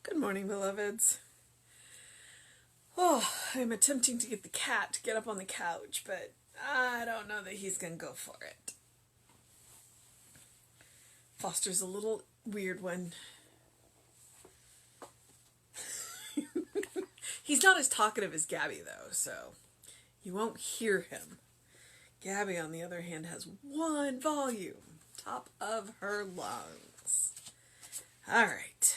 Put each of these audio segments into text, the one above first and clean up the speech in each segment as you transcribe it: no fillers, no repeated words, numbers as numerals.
Good morning, beloveds. Oh, I'm attempting to get the cat to get up on the couch, but I don't know that he's gonna go for it. Foster's a little weird one. He's not as talkative as Gabby, though, so you won't hear him. Gabby, on the other hand, has one volume, top of her lungs. All right.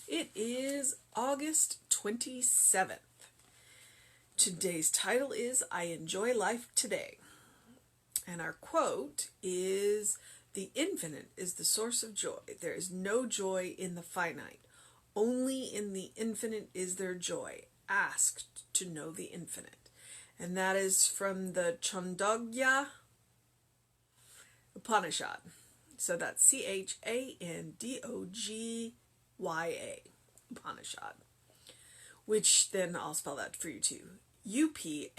It is August 27th. Today's title is I Enjoy Life Today. And our quote is, "The infinite is the source of joy. There is no joy in the finite. Only in the infinite is there joy. Ask to know the infinite." And that is from the Chandogya Upanishad. So that's Chandogya Upanishad. Which then I'll spell that for you too. Upanishad.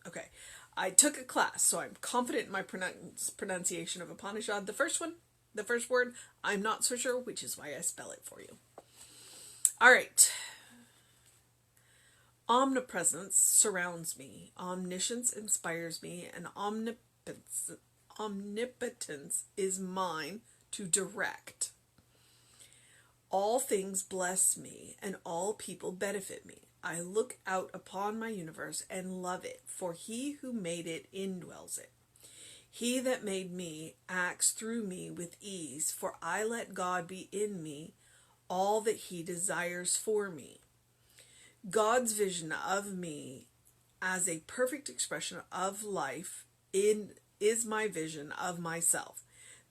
Okay, I took a class, so I'm confident in my pronunciation of Upanishad. The first word, I'm not so sure, which is why I spell it for you. All right. Omnipresence surrounds me. Omniscience inspires me, and omnipotence is mine to direct. All things bless me, and all people benefit me. I look out upon my universe and love it, for he who made it indwells it. He that made me acts through me with ease, for I let God be in me, all that he desires for me. God's vision of me as a perfect expression of life is my vision of myself.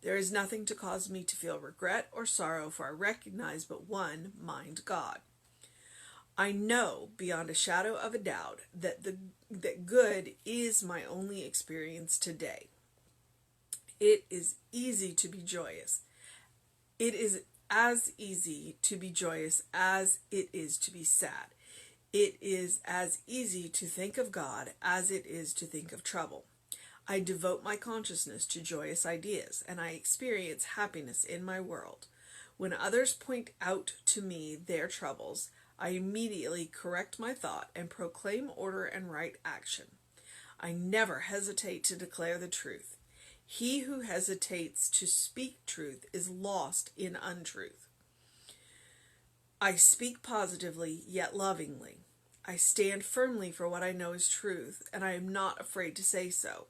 There is nothing to cause me to feel regret or sorrow, for I recognize but one mind, God. I know beyond a shadow of a doubt that good is my only experience today. It is easy to be joyous. It is as easy to be joyous as it is to be sad. It is as easy to think of God as it is to think of trouble. I devote my consciousness to joyous ideas, and I experience happiness in my world. When others point out to me their troubles, I immediately correct my thought and proclaim order and right action. I never hesitate to declare the truth. He who hesitates to speak truth is lost in untruth. I speak positively, yet lovingly. I stand firmly for what I know is truth, and I am not afraid to say so.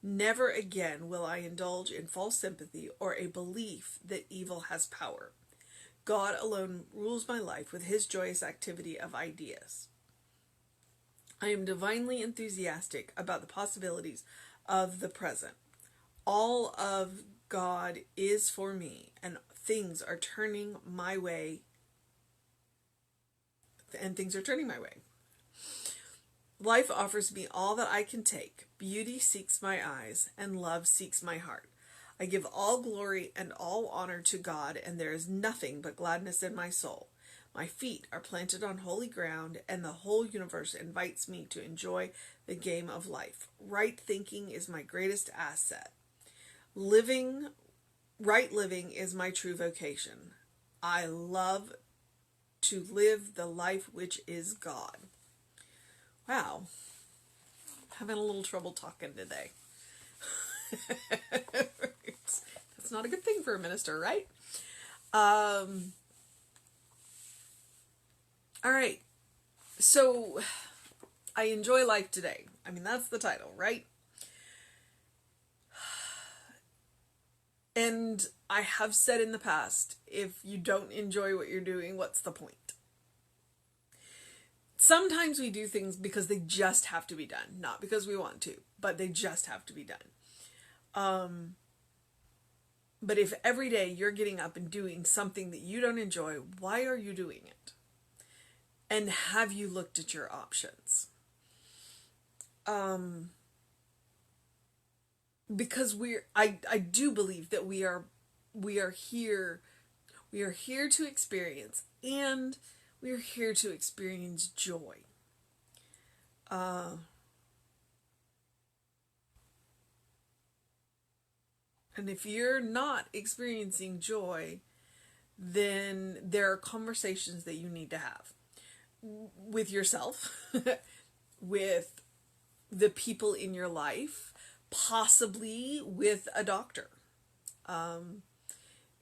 Never again will I indulge in false sympathy or a belief that evil has power. God alone rules my life with his joyous activity of ideas. I am divinely enthusiastic about the possibilities of the present. All of God is for me, and things are turning my way. Life offers me all that I can take. Beauty seeks my eyes, and love seeks my heart. I give all glory and all honor to God, and there is nothing but gladness in my soul. My feet are planted on holy ground, and the whole universe invites me to enjoy the game of life. Right thinking is my greatest asset. Right living is my true vocation. I love to live the life which is God. Wow, having a little trouble talking today. That's not a good thing for a minister, right? All right, so I enjoy life today. I mean, that's the title, right? And I have said in the past, if you don't enjoy what you're doing, what's the point? Sometimes we do things because they just have to be done. Not because we want to, but they just have to be done. But if every day you're getting up and doing something that you don't enjoy, why are you doing it? And have you looked at your options? Because I do believe that we are here to experience, and we are here to experience joy. And if you're not experiencing joy, then there are conversations that you need to have with yourself, with the people in your life, possibly with a doctor.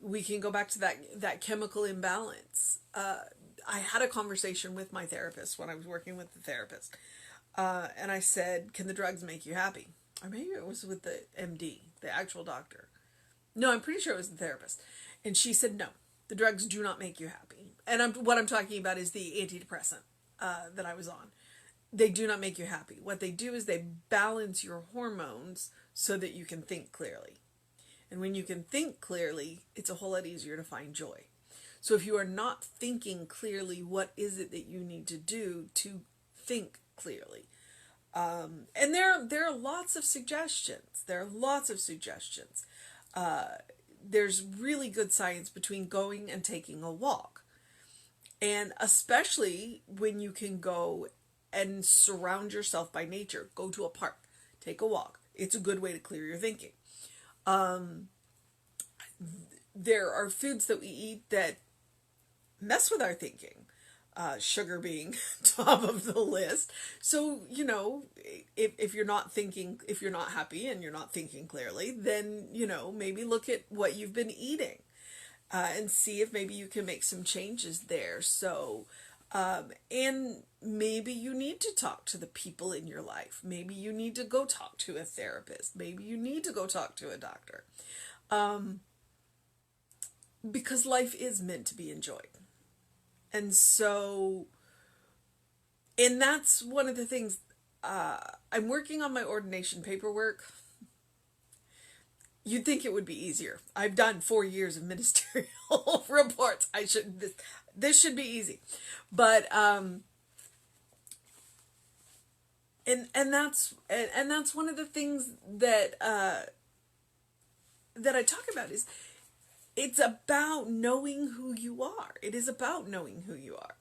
We can go back to that chemical imbalance. I had a conversation with my therapist when I was working with the therapist. And I said, can the drugs make you happy? Or maybe it was with the MD, the actual doctor. No, I'm pretty sure it was the therapist. And she said, no, the drugs do not make you happy. And what I'm talking about is the antidepressant that I was on. They do not make you happy. What they do is they balance your hormones so that you can think clearly. And when you can think clearly, it's a whole lot easier to find joy. So if you are not thinking clearly, what is it that you need to do to think clearly? And there are lots of suggestions. There's really good science between going and taking a walk. And especially when you can go and surround yourself by nature. Go to a park. Take a walk. It's a good way to clear your thinking. There are foods that we eat that mess with our thinking. Sugar being top of the list. So, if you're not thinking, if you're not happy and you're not thinking clearly, then, maybe look at what you've been eating and see if maybe you can make some changes there. So, and maybe you need to talk to the people in your life. Maybe you need to go talk to a therapist. Maybe you need to go talk to a doctor. Because life is meant to be enjoyed. And so, and that's one of the things, I'm working on my ordination paperwork. You'd think it would be easier. I've done 4 years of ministerial reports. This should be easy. But, and that's one of the things that I talk about is, it's about knowing who you are. It is about knowing who you are.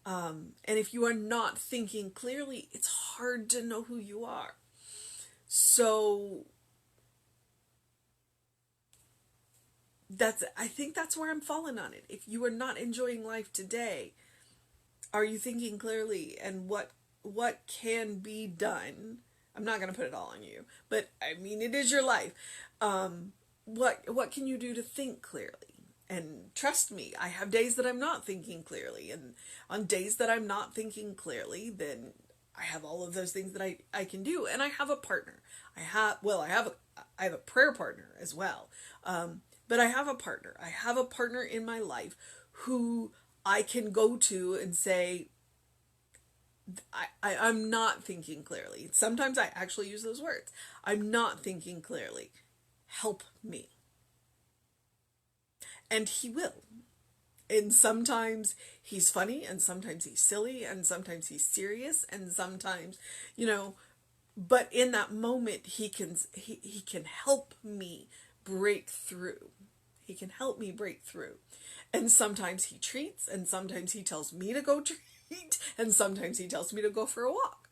And if you are not thinking clearly, it's hard to know who you are. So I think that's where I'm falling on it. If you are not enjoying life today, are you thinking clearly? And what can be done? I'm not going to put it all on you, but I mean, it is your life. What can you do to think clearly? And trust me, I have days that I'm not thinking clearly. And on days that I'm not thinking clearly, then I have all of those things that I can do. And I have a partner. I have a prayer partner as well. But I have a partner. I have a partner in my life who I can go to and say, I'm not thinking clearly. Sometimes I actually use those words. I'm not thinking clearly. Help me. And he will. And sometimes he's funny, and sometimes he's silly, and sometimes he's serious, and sometimes, but in that moment he can help me break through. He can help me break through. And sometimes he treats, and sometimes he tells me to go treat, and sometimes he tells me to go for a walk.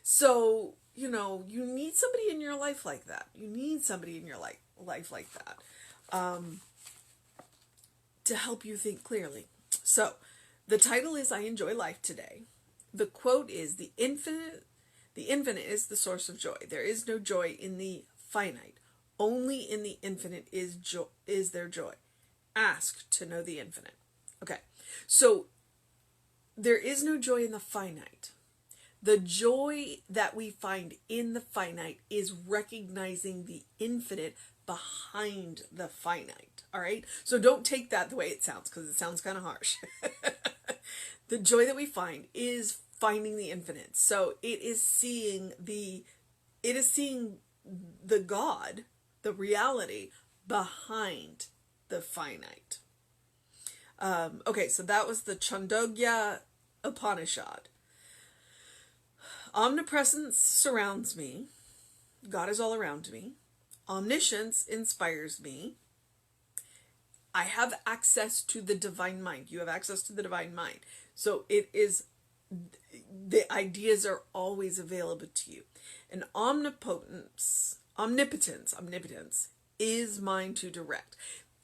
So, you need somebody in your life like that. You need somebody in your life like that to help you think clearly. So, the title is I Enjoy Life Today. The quote is, the infinite is the source of joy. There is no joy in the finite. Only in the infinite is there joy. Ask to know the infinite. Okay, so there is no joy in the finite. The joy that we find in the finite is recognizing the infinite behind the finite. All right? So don't take that the way it sounds, because it sounds kind of harsh. The joy that we find is finding the infinite. So it is seeing the God, the reality behind the finite. Okay, so that was the Chandogya Upanishad. Omnipresence surrounds me. God is all around me. Omniscience inspires me. I have access to the divine mind. You have access to the divine mind. So it is, the ideas are always available to you. And omnipotence is mine to direct.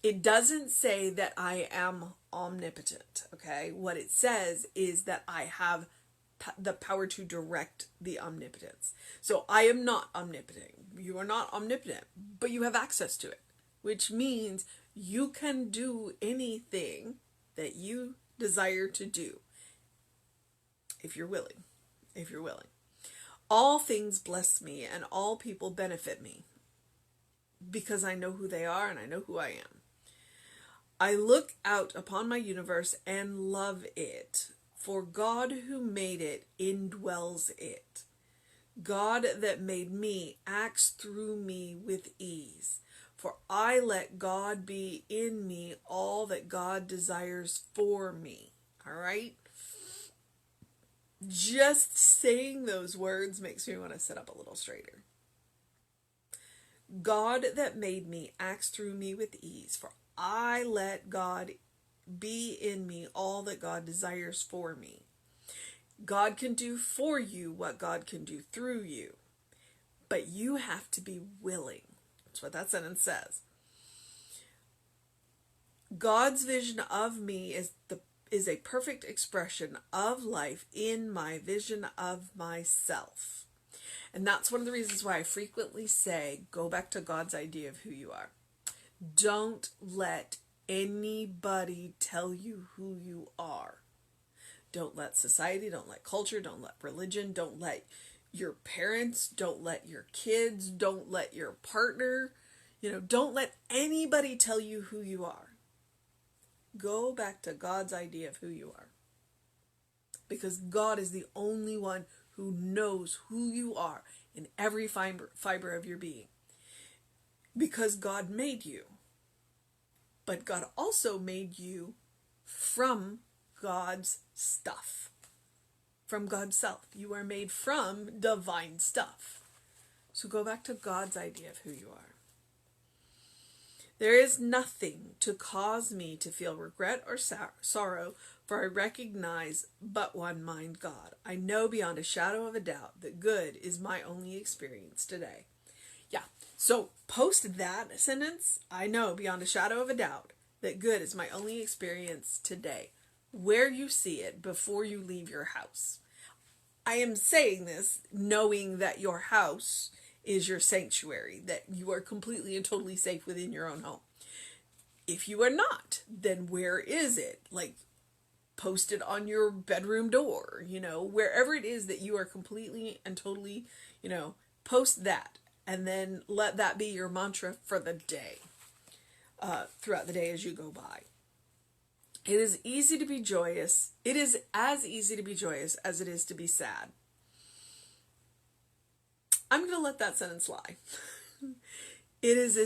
It doesn't say that I am omnipotent, okay? What it says is that I have the power to direct the omnipotence. So I am not omnipotent. You are not omnipotent, but you have access to it, which means you can do anything that you desire to do if you're willing. If you're willing. All things bless me and all people benefit me because I know who they are and I know who I am. I look out upon my universe and love it, for God who made it indwells it. God that made me acts through me with ease, for I let God be in me all that God desires for me. All right? Just saying those words makes me want to sit up a little straighter. God that made me acts through me with ease, for I let God be in me all that God desires for me. God can do for you what God can do through you, but you have to be willing. That's what that sentence says. God's vision of me is a perfect expression of life in my vision of myself. And that's one of the reasons why I frequently say, go back to God's idea of who you are. Don't let anybody tell you who you are. Don't let society, don't let culture, don't let religion, don't let your parents, don't let your kids, don't let your partner, don't let anybody tell you who you are. Go back to God's idea of who you are. Because God is the only one who knows who you are in every fiber of your being. Because God made you. But God also made you from God's stuff. From God's self. You are made from divine stuff. So go back to God's idea of who you are. There is nothing to cause me to feel regret or sorrow, for I recognize but one mind God. I know beyond a shadow of a doubt that good is my only experience today. Yeah, so post that sentence, I know beyond a shadow of a doubt that good is my only experience today. Where you see it before you leave your house. I am saying this knowing that your house is your sanctuary, that you are completely and totally safe within your own home. If you are not, then where is it? Like, post it on your bedroom door, wherever it is that you are completely and totally, post that, and then let that be your mantra for the day, throughout the day as you go by. It is easy to be joyous. It is as easy to be joyous as it is to be sad. I'm going to let that sentence lie. It is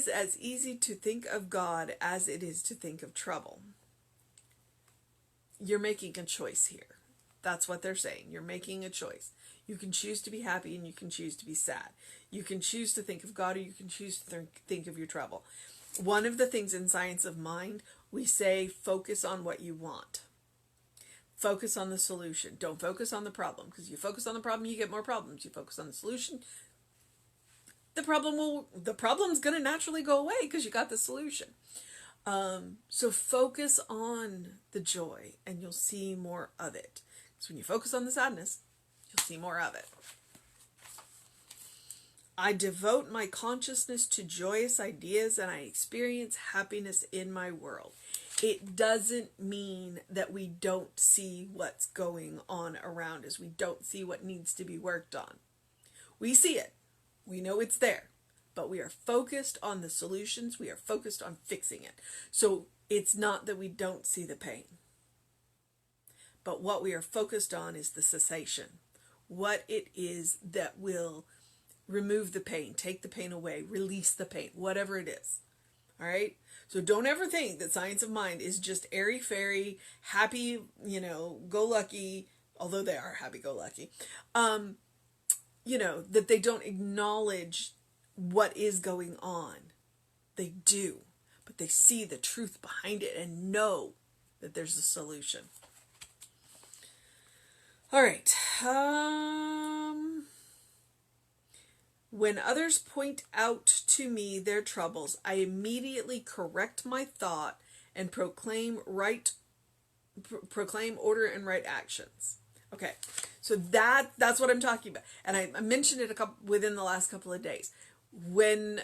as easy to think of God as it is to think of trouble. You're making a choice here. That's what they're saying. You're making a choice. You can choose to be happy and you can choose to be sad. You can choose to think of God or you can choose to think of your trouble. One of the things in Science of Mind, we say focus on what you want. Focus on the solution. Don't focus on the problem, because you focus on the problem, you get more problems. You focus on the solution, the problem's going to naturally go away because you got the solution. So focus on the joy and you'll see more of it. Because when you focus on the sadness, you'll see more of it. I devote my consciousness to joyous ideas and I experience happiness in my world. It doesn't mean that we don't see what's going on around us. We don't see what needs to be worked on. We see it. We know it's there. But we are focused on the solutions. We are focused on fixing it. So it's not that we don't see the pain. But what we are focused on is the cessation. What it is that will remove the pain, take the pain away, release the pain, whatever it is. All right? So don't ever think that Science of Mind is just airy-fairy, happy, go lucky, although they are happy-go-lucky, that they don't acknowledge what is going on. They do, but they see the truth behind it and know that there's a solution. All right. When others point out to me their troubles, I immediately correct my thought and proclaim order and right actions. Okay, so that's what I'm talking about, and I mentioned it within the last couple of days. When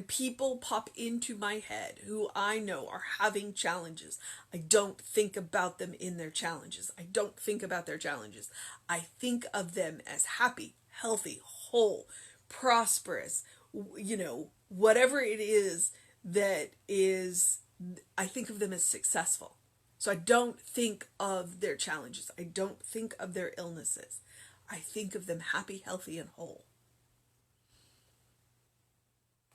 people pop into my head who I know are having challenges, I don't think about them in their challenges. I don't think about their challenges. I think of them as happy, healthy, whole, prosperous, whatever it is that is, I think of them as successful. So I don't think of their challenges. I don't think of their illnesses. I think of them happy, healthy, and whole.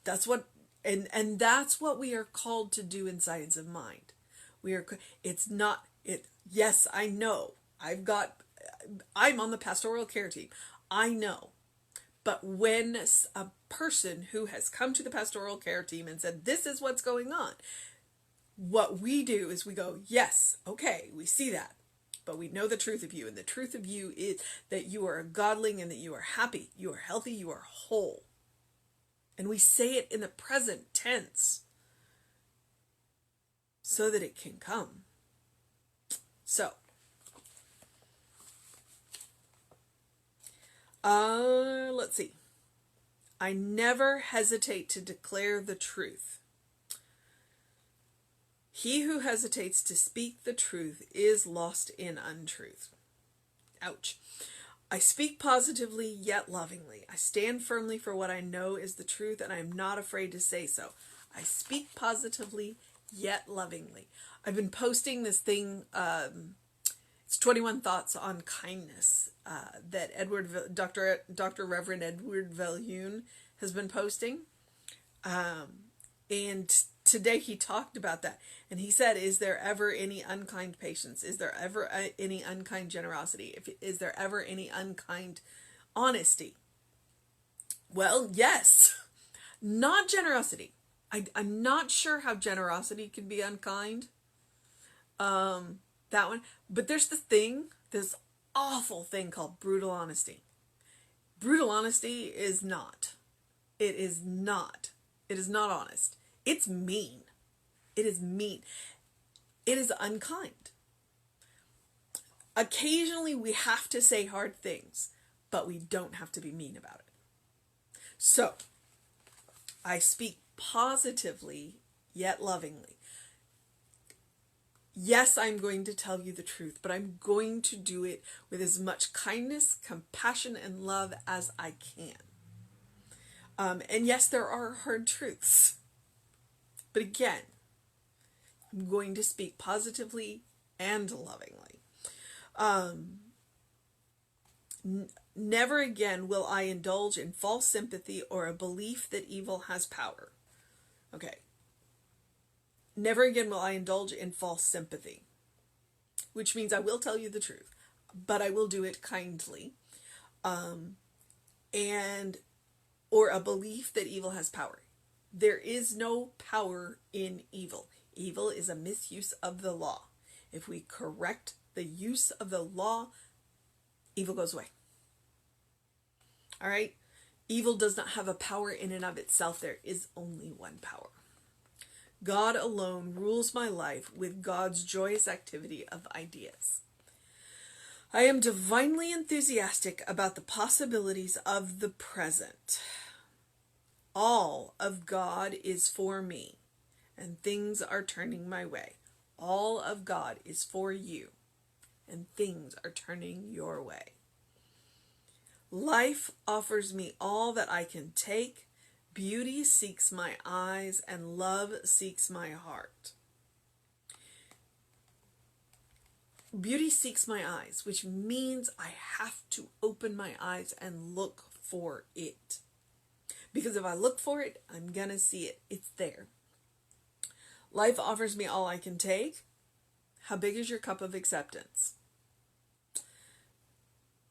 That's what, and that's what we are called to do in Science of Mind. Yes, I know. I'm on the pastoral care team. I know. But when a person who has come to the pastoral care team and said, this is what's going on, what we do is we go, yes, okay, we see that. But we know the truth of you. And the truth of you is that you are a godling and that you are happy, you are healthy, you are whole. And we say it in the present tense so that it can come. So, let's see. I never hesitate to declare the truth. He who hesitates to speak the truth is lost in untruth. Ouch. I speak positively yet lovingly. I stand firmly for what I know is the truth, and I am not afraid to say so. I speak positively yet lovingly. I've been posting this thing, it's 21 Thoughts on Kindness, that Dr. Reverend Edward Valune has been posting. And today he talked about that. And he said, is there ever any unkind patience? Is there ever any unkind generosity? Is there ever any unkind honesty? Well, yes. Not generosity. I'm not sure how generosity can be unkind. That one. But there's this awful thing called brutal honesty. Brutal honesty is not. It is not. It is not honest. It's mean. It is mean. It is unkind. Occasionally we have to say hard things, but we don't have to be mean about it. So, I speak positively yet lovingly. Yes, I'm going to tell you the truth, but I'm going to do it with as much kindness, compassion, and love as I can. And yes, there are hard truths. But again, I'm going to speak positively and lovingly. Never again will I indulge in false sympathy or a belief that evil has power. Okay. Never again will I indulge in false sympathy, which means I will tell you the truth, but I will do it kindly. Or a belief that evil has power. There is no power in evil. Evil is a misuse of the law. If we correct the use of the law, evil goes away. All right? Evil does not have a power in and of itself. There is only one power. God alone rules my life with God's joyous activity of ideas. I am divinely enthusiastic about the possibilities of the present. All of God is for me, and things are turning my way. All of God is for you, and things are turning your way. Life offers me all that I can take. Beauty seeks my eyes, and love seeks my heart. Beauty seeks my eyes, which means I have to open my eyes and look for it. Because if I look for it, I'm going to see it. It's there. Life offers me all I can take. How big is your cup of acceptance?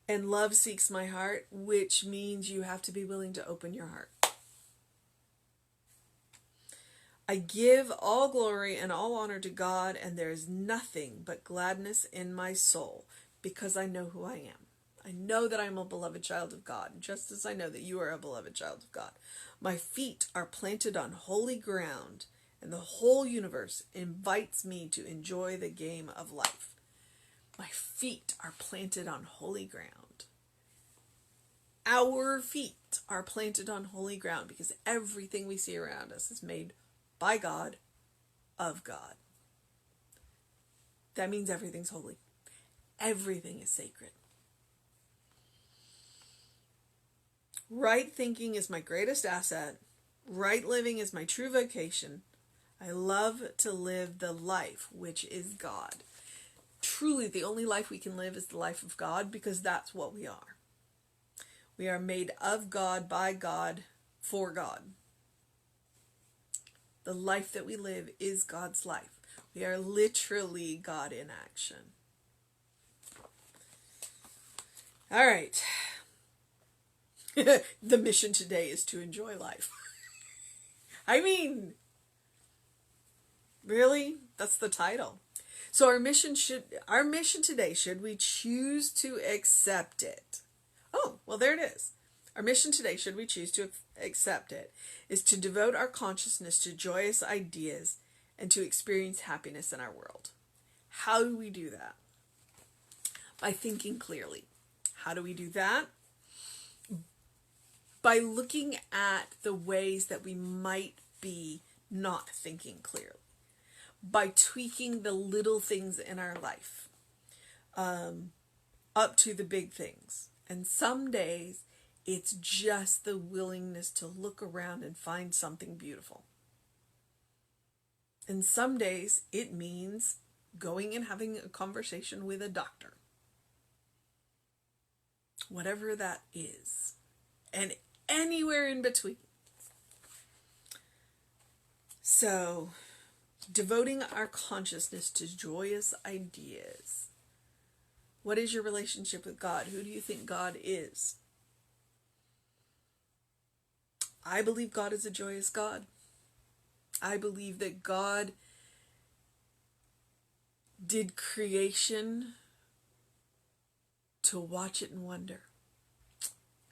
And love seeks my heart, which means you have to be willing to open your heart. I give all glory and all honor to God, and there is nothing but gladness in my soul because I know who I am. I know that I'm a beloved child of God, just as I know that you are a beloved child of God. My feet are planted on holy ground, and the whole universe invites me to enjoy the game of life. My feet are planted on holy ground. Our feet are planted on holy ground because everything we see around us is made by God, of God. That means everything's holy. Everything is sacred. Right thinking is my greatest asset. Right living is my true vocation. I love to live the life which is God. Truly, the only life we can live is the life of God, because that's what we are. We are made of God, by God, for God. The life that we live is God's life. We are literally God in action. All right. The mission today is to enjoy life. I mean, really? That's the title. So our mission today, should we choose to accept it? Oh, well, there it is. Our mission today, should we choose to accept it, is to devote our consciousness to joyous ideas and to experience happiness in our world. How do we do that? By thinking clearly. How do we do that? By looking at the ways that we might be not thinking clearly. By tweaking the little things in our life up to the big things. And some days it's just the willingness to look around and find something beautiful. And some days it means going and having a conversation with a doctor. Whatever that is. And anywhere in between. So, devoting our consciousness to joyous ideas. What is your relationship with God? Who do you think God is? I believe God is a joyous God. I believe that God did creation to watch it and wonder.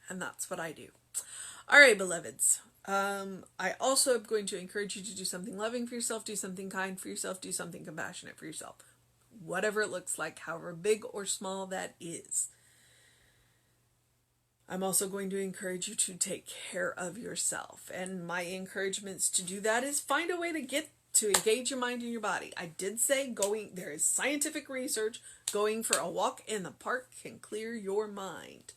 And that's what I do. All right, beloveds. I also am going to encourage you to do something loving for yourself, do something kind for yourself, do something compassionate for yourself. Whatever it looks like, however big or small that is. I'm also going to encourage you to take care of yourself. And my encouragements to do that is find a way to engage your mind and your body. I did say there is scientific research, going for a walk in the park can clear your mind.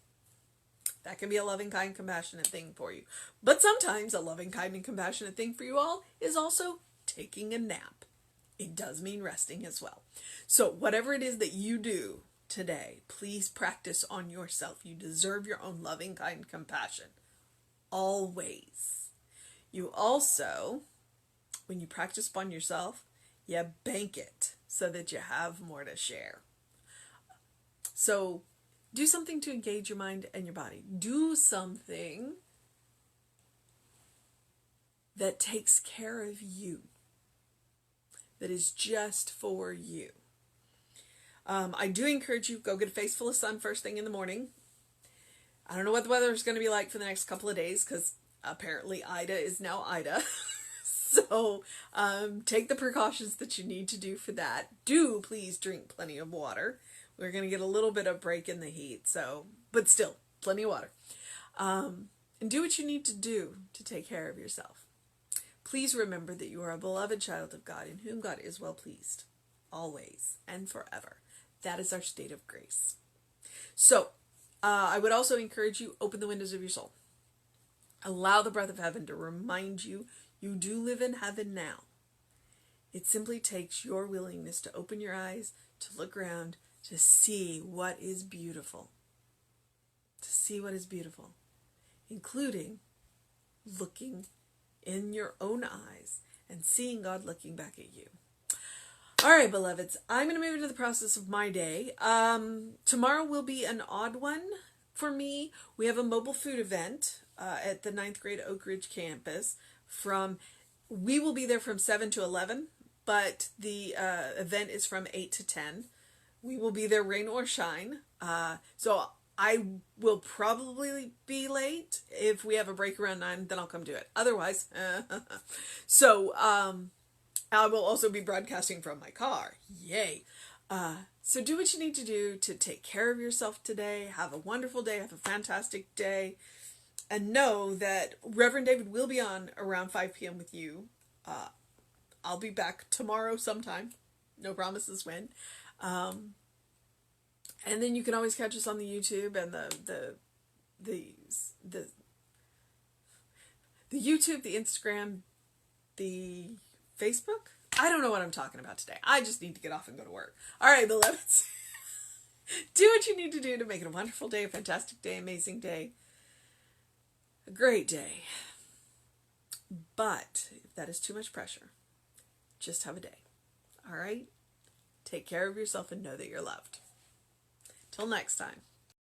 That can be a loving, kind, compassionate thing for you. But sometimes a loving, kind, and compassionate thing for you all is also taking a nap. It does mean resting as well. So whatever it is that you do today, please practice on yourself. You deserve your own loving, kind compassion. Always. You also, when you practice upon yourself, you bank it so that you have more to share. So do something to engage your mind and your body. Do something that takes care of you, that is just for you. I do encourage you, go get a face full of sun first thing in the morning. I don't know what the weather is going to be like for the next couple of days, because apparently Ida is now Ida. So take the precautions that you need to do for that. Do please drink plenty of water. We're going to get a little bit of break in the heat, but still, plenty of water. And do what you need to do to take care of yourself. Please remember that you are a beloved child of God in whom God is well pleased, always and forever. That is our state of grace. So, I would also encourage you, open the windows of your soul. Allow the breath of heaven to remind you do live in heaven now. It simply takes your willingness to open your eyes, to look around, to see what is beautiful. To see what is beautiful, including looking in your own eyes and seeing God looking back at you. All right, beloveds, I'm going to move into the process of my day. Tomorrow will be an odd one for me. We have a mobile food event at the 9th grade Oak Ridge campus. We will be there from 7 to 11, but the event is from 8 to 10. We will be there rain or shine. So I will probably be late. If we have a break around 9, then I'll come do it. Otherwise, so I will also be broadcasting from my car. Yay. So do what you need to do to take care of yourself today. Have a wonderful day. Have a fantastic day. And know that Reverend David will be on around 5 p.m. with you. I'll be back tomorrow sometime. No promises when. And then you can always catch us on the YouTube and the YouTube, the Instagram, the Facebook. I don't know what I'm talking about today. I just need to get off and go to work. All right, beloveds. Do what you need to do to make it a wonderful day, a fantastic day, amazing day, a great day. But if that is too much pressure, just have a day. All right? Take care of yourself and know that you're loved. Till next time.